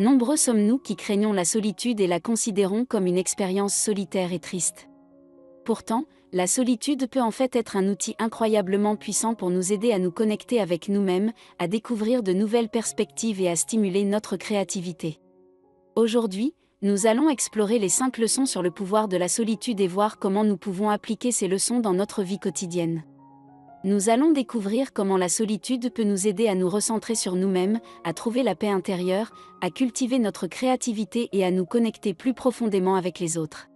Nombreux sommes-nous qui craignons la solitude et la considérons comme une expérience solitaire et triste. Pourtant, la solitude peut en fait être un outil incroyablement puissant pour nous aider à nous connecter avec nous-mêmes, à découvrir de nouvelles perspectives et à stimuler notre créativité. Aujourd'hui, nous allons explorer les 5 leçons sur le pouvoir de la solitude et voir comment nous pouvons appliquer ces leçons dans notre vie quotidienne. Nous allons découvrir comment la solitude peut nous aider à nous recentrer sur nous-mêmes, à trouver la paix intérieure, à cultiver notre créativité et à nous connecter plus profondément avec les autres.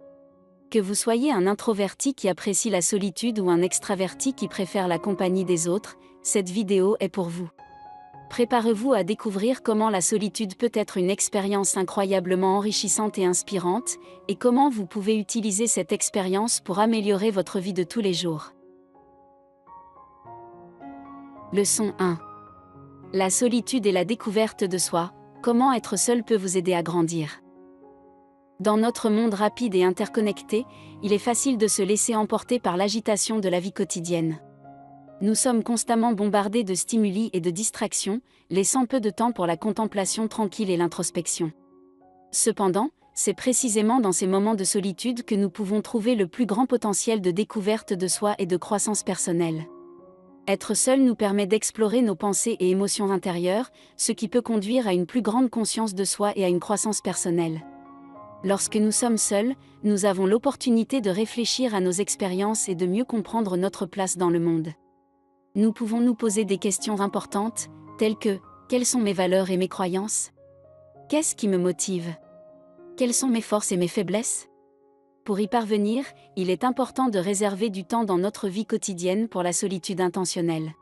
Que vous soyez un introverti qui apprécie la solitude ou un extraverti qui préfère la compagnie des autres, cette vidéo est pour vous. Préparez-vous à découvrir comment la solitude peut être une expérience incroyablement enrichissante et inspirante, et comment vous pouvez utiliser cette expérience pour améliorer votre vie de tous les jours. Leçon 1. La solitude et la découverte de soi, comment être seul peut vous aider à grandir. Dans notre monde rapide et interconnecté, il est facile de se laisser emporter par l'agitation de la vie quotidienne. Nous sommes constamment bombardés de stimuli et de distractions, laissant peu de temps pour la contemplation tranquille et l'introspection. Cependant, c'est précisément dans ces moments de solitude que nous pouvons trouver le plus grand potentiel de découverte de soi et de croissance personnelle. Être seul nous permet d'explorer nos pensées et émotions intérieures, ce qui peut conduire à une plus grande conscience de soi et à une croissance personnelle. Lorsque nous sommes seuls, nous avons l'opportunité de réfléchir à nos expériences et de mieux comprendre notre place dans le monde. Nous pouvons nous poser des questions importantes, telles que « Quelles sont mes valeurs et mes croyances ? Qu'est-ce qui me motive ? Quelles sont mes forces et mes faiblesses ?» Pour y parvenir, il est important de réserver du temps dans notre vie quotidienne pour la solitude intentionnelle.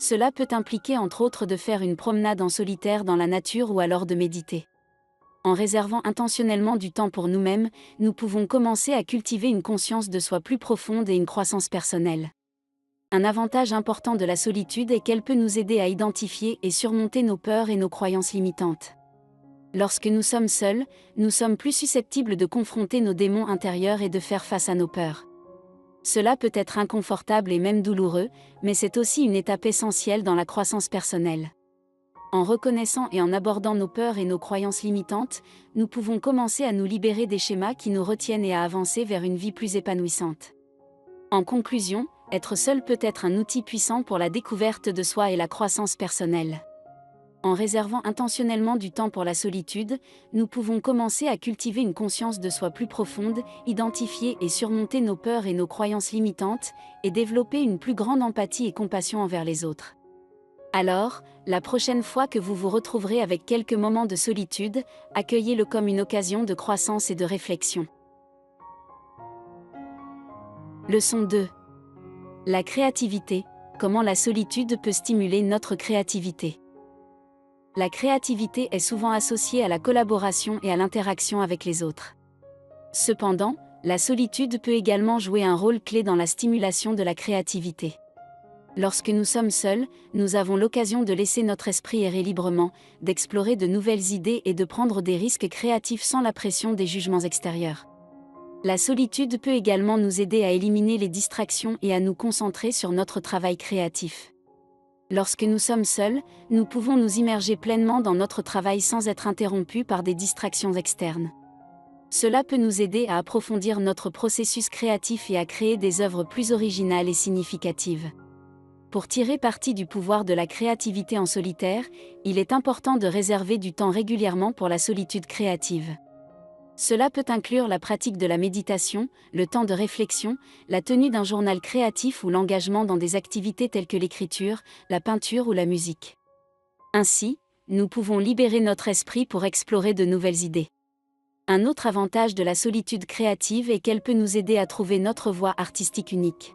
Cela peut impliquer entre autres de faire une promenade en solitaire dans la nature ou alors de méditer. En réservant intentionnellement du temps pour nous-mêmes, nous pouvons commencer à cultiver une conscience de soi plus profonde et une croissance personnelle. Un avantage important de la solitude est qu'elle peut nous aider à identifier et surmonter nos peurs et nos croyances limitantes. Lorsque nous sommes seuls, nous sommes plus susceptibles de confronter nos démons intérieurs et de faire face à nos peurs. Cela peut être inconfortable et même douloureux, mais c'est aussi une étape essentielle dans la croissance personnelle. En reconnaissant et en abordant nos peurs et nos croyances limitantes, nous pouvons commencer à nous libérer des schémas qui nous retiennent et à avancer vers une vie plus épanouissante. En conclusion, être seul peut être un outil puissant pour la découverte de soi et la croissance personnelle. En réservant intentionnellement du temps pour la solitude, nous pouvons commencer à cultiver une conscience de soi plus profonde, identifier et surmonter nos peurs et nos croyances limitantes, et développer une plus grande empathie et compassion envers les autres. Alors, la prochaine fois que vous vous retrouverez avec quelques moments de solitude, accueillez-le comme une occasion de croissance et de réflexion. Leçon 2. La créativité, comment la solitude peut stimuler notre créativité. La créativité est souvent associée à la collaboration et à l'interaction avec les autres. Cependant, la solitude peut également jouer un rôle clé dans la stimulation de la créativité. Lorsque nous sommes seuls, nous avons l'occasion de laisser notre esprit errer librement, d'explorer de nouvelles idées et de prendre des risques créatifs sans la pression des jugements extérieurs. La solitude peut également nous aider à éliminer les distractions et à nous concentrer sur notre travail créatif. Lorsque nous sommes seuls, nous pouvons nous immerger pleinement dans notre travail sans être interrompus par des distractions externes. Cela peut nous aider à approfondir notre processus créatif et à créer des œuvres plus originales et significatives. Pour tirer parti du pouvoir de la créativité en solitaire, il est important de réserver du temps régulièrement pour la solitude créative. Cela peut inclure la pratique de la méditation, le temps de réflexion, la tenue d'un journal créatif ou l'engagement dans des activités telles que l'écriture, la peinture ou la musique. Ainsi, nous pouvons libérer notre esprit pour explorer de nouvelles idées. Un autre avantage de la solitude créative est qu'elle peut nous aider à trouver notre voie artistique unique.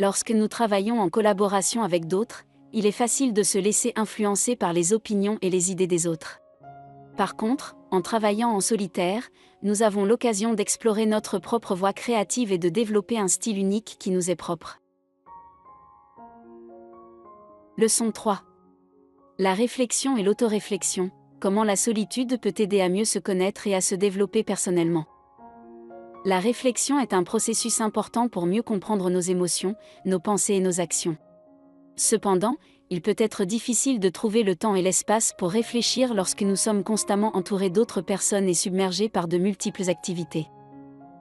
Lorsque nous travaillons en collaboration avec d'autres, il est facile de se laisser influencer par les opinions et les idées des autres. Par contre, en travaillant en solitaire, nous avons l'occasion d'explorer notre propre voie créative et de développer un style unique qui nous est propre. Leçon 3. La réflexion et l'autoréflexion, comment la solitude peut aider à mieux se connaître et à se développer personnellement. La réflexion est un processus important pour mieux comprendre nos émotions, nos pensées et nos actions. Cependant, il peut être difficile de trouver le temps et l'espace pour réfléchir lorsque nous sommes constamment entourés d'autres personnes et submergés par de multiples activités.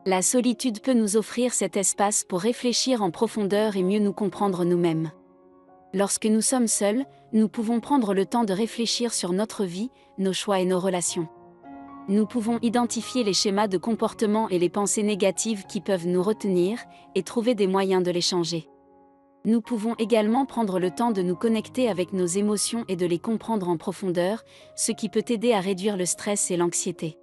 La solitude peut nous offrir cet espace pour réfléchir en profondeur et mieux nous comprendre nous-mêmes. Lorsque nous sommes seuls, nous pouvons prendre le temps de réfléchir sur notre vie, nos choix et nos relations. Nous pouvons identifier les schémas de comportement et les pensées négatives qui peuvent nous retenir, et trouver des moyens de les changer. Nous pouvons également prendre le temps de nous connecter avec nos émotions et de les comprendre en profondeur, ce qui peut aider à réduire le stress et l'anxiété.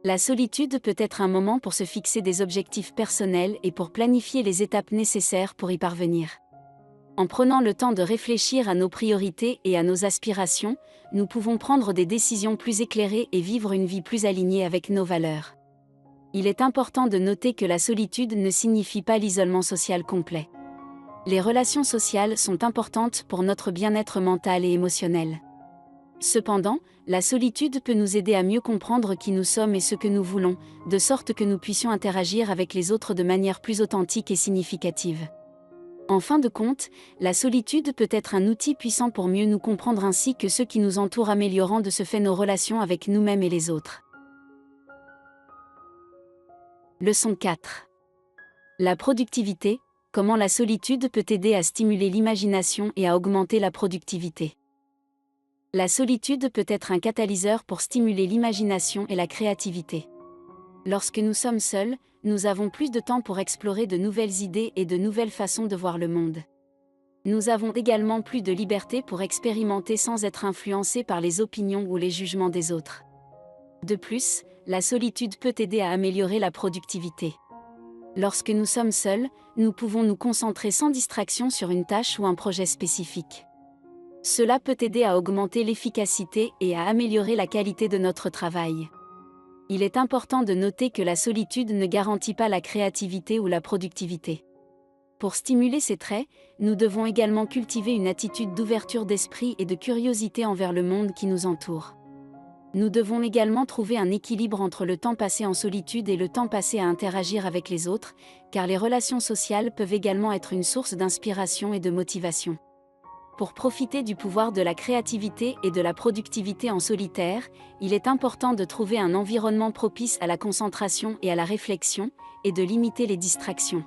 La solitude peut être un moment pour se fixer des objectifs personnels et pour planifier les étapes nécessaires pour y parvenir. En prenant le temps de réfléchir à nos priorités et à nos aspirations, nous pouvons prendre des décisions plus éclairées et vivre une vie plus alignée avec nos valeurs. Il est important de noter que la solitude ne signifie pas l'isolement social complet. Les relations sociales sont importantes pour notre bien-être mental et émotionnel. Cependant, la solitude peut nous aider à mieux comprendre qui nous sommes et ce que nous voulons, de sorte que nous puissions interagir avec les autres de manière plus authentique et significative. En fin de compte, la solitude peut être un outil puissant pour mieux nous comprendre ainsi que ceux qui nous entourent, améliorant de ce fait nos relations avec nous-mêmes et les autres. Leçon 4. La productivité, comment la solitude peut aider à stimuler l'imagination et à augmenter la productivité. La solitude peut être un catalyseur pour stimuler l'imagination et la créativité. Lorsque nous sommes seuls, nous avons plus de temps pour explorer de nouvelles idées et de nouvelles façons de voir le monde. Nous avons également plus de liberté pour expérimenter sans être influencés par les opinions ou les jugements des autres. De plus, la solitude peut aider à améliorer la productivité. Lorsque nous sommes seuls, nous pouvons nous concentrer sans distraction sur une tâche ou un projet spécifique. Cela peut aider à augmenter l'efficacité et à améliorer la qualité de notre travail. Il est important de noter que la solitude ne garantit pas la créativité ou la productivité. Pour stimuler ces traits, nous devons également cultiver une attitude d'ouverture d'esprit et de curiosité envers le monde qui nous entoure. Nous devons également trouver un équilibre entre le temps passé en solitude et le temps passé à interagir avec les autres, car les relations sociales peuvent également être une source d'inspiration et de motivation. Pour profiter du pouvoir de la créativité et de la productivité en solitaire, il est important de trouver un environnement propice à la concentration et à la réflexion, et de limiter les distractions.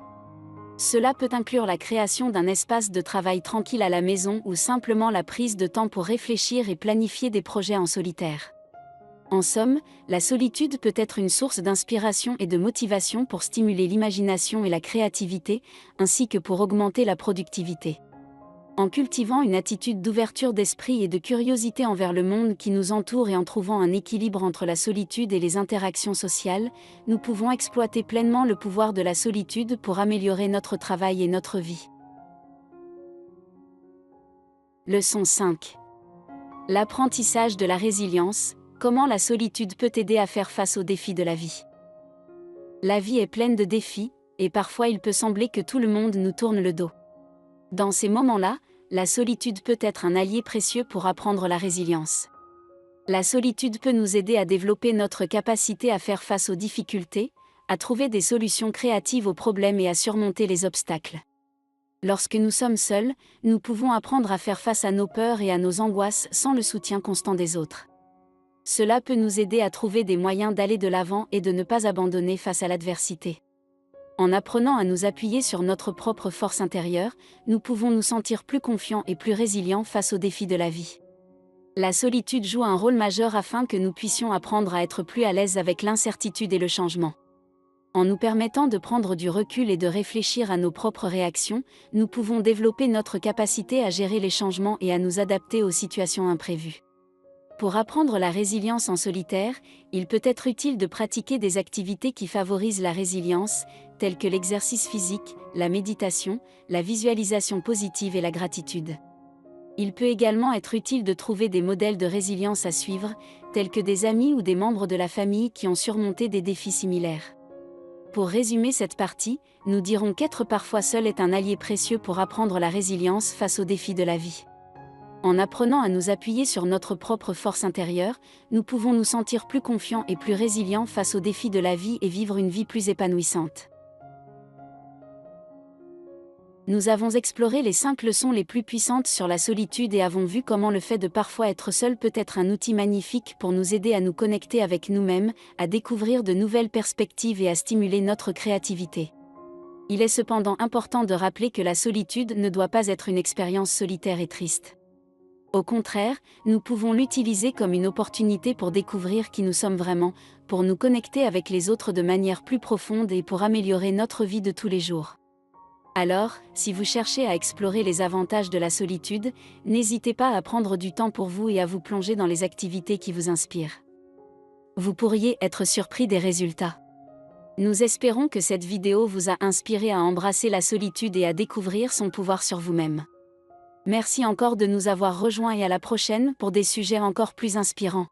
Cela peut inclure la création d'un espace de travail tranquille à la maison ou simplement la prise de temps pour réfléchir et planifier des projets en solitaire. En somme, la solitude peut être une source d'inspiration et de motivation pour stimuler l'imagination et la créativité, ainsi que pour augmenter la productivité. En cultivant une attitude d'ouverture d'esprit et de curiosité envers le monde qui nous entoure et en trouvant un équilibre entre la solitude et les interactions sociales, nous pouvons exploiter pleinement le pouvoir de la solitude pour améliorer notre travail et notre vie. Leçon 5. L'apprentissage de la résilience, comment la solitude peut aider à faire face aux défis de la vie. La vie est pleine de défis, et parfois il peut sembler que tout le monde nous tourne le dos. Dans ces moments-là, la solitude peut être un allié précieux pour apprendre la résilience. La solitude peut nous aider à développer notre capacité à faire face aux difficultés, à trouver des solutions créatives aux problèmes et à surmonter les obstacles. Lorsque nous sommes seuls, nous pouvons apprendre à faire face à nos peurs et à nos angoisses sans le soutien constant des autres. Cela peut nous aider à trouver des moyens d'aller de l'avant et de ne pas abandonner face à l'adversité. En apprenant à nous appuyer sur notre propre force intérieure, nous pouvons nous sentir plus confiants et plus résilients face aux défis de la vie. La solitude joue un rôle majeur afin que nous puissions apprendre à être plus à l'aise avec l'incertitude et le changement. En nous permettant de prendre du recul et de réfléchir à nos propres réactions, nous pouvons développer notre capacité à gérer les changements et à nous adapter aux situations imprévues. Pour apprendre la résilience en solitaire, il peut être utile de pratiquer des activités qui favorisent la résilience, telles que l'exercice physique, la méditation, la visualisation positive et la gratitude. Il peut également être utile de trouver des modèles de résilience à suivre, tels que des amis ou des membres de la famille qui ont surmonté des défis similaires. Pour résumer cette partie, nous dirons qu'être parfois seul est un allié précieux pour apprendre la résilience face aux défis de la vie. En apprenant à nous appuyer sur notre propre force intérieure, nous pouvons nous sentir plus confiants et plus résilients face aux défis de la vie et vivre une vie plus épanouissante. Nous avons exploré les 5 leçons les plus puissantes sur la solitude et avons vu comment le fait de parfois être seul peut être un outil magnifique pour nous aider à nous connecter avec nous-mêmes, à découvrir de nouvelles perspectives et à stimuler notre créativité. Il est cependant important de rappeler que la solitude ne doit pas être une expérience solitaire et triste. Au contraire, nous pouvons l'utiliser comme une opportunité pour découvrir qui nous sommes vraiment, pour nous connecter avec les autres de manière plus profonde et pour améliorer notre vie de tous les jours. Alors, si vous cherchez à explorer les avantages de la solitude, n'hésitez pas à prendre du temps pour vous et à vous plonger dans les activités qui vous inspirent. Vous pourriez être surpris des résultats. Nous espérons que cette vidéo vous a inspiré à embrasser la solitude et à découvrir son pouvoir sur vous-même. Merci encore de nous avoir rejoints et à la prochaine pour des sujets encore plus inspirants.